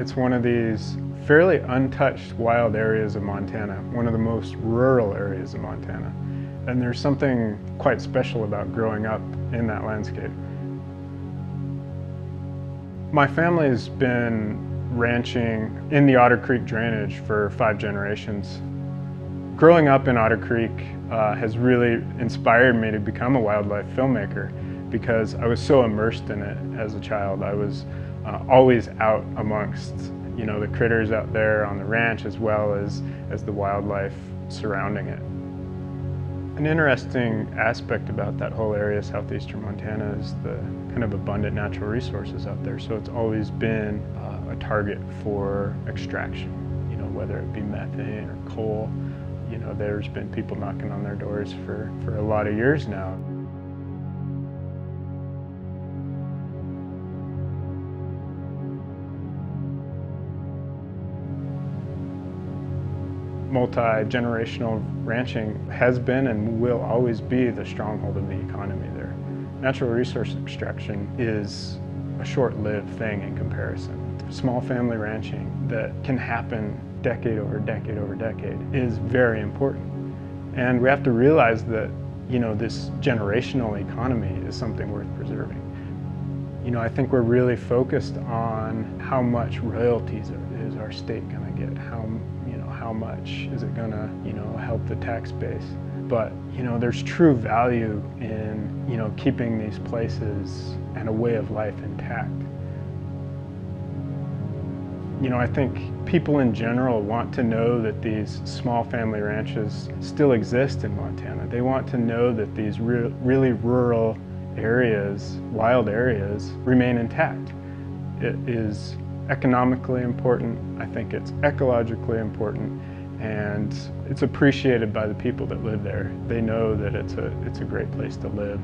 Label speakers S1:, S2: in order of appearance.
S1: It's one of these fairly untouched wild areas of Montana, one of the most rural areas of Montana. And there's something quite special about growing up in that landscape. My family's been ranching in the Otter Creek drainage for 5 generations. Growing up in Otter Creek has really inspired me to become a wildlife filmmaker because I was so immersed in it as a child. I was always out amongst, the critters out there on the ranch as well as the wildlife surrounding it. An interesting aspect about that whole area, southeastern Montana, is the kind of abundant natural resources out there. So it's always been a target for extraction, whether it be methane or coal. There's been people knocking on their doors for a lot of years now. Multi-generational ranching has been and will always be the stronghold of the economy there. Natural resource extraction is a short-lived thing in comparison. Small family ranching that can happen decade over decade over decade is very important. And we have to realize that, this generational economy is something worth preserving. I think we're really focused on how much royalties is our state going to get, how much is it going to, help the tax base. But, there's true value in, keeping these places and a way of life intact. I think people in general want to know that these small family ranches still exist in Montana. They want to know that these really rural areas, wild areas, remain intact. It is economically important, I think it's ecologically important, and it's appreciated by the people that live there. They know that it's a great place to live.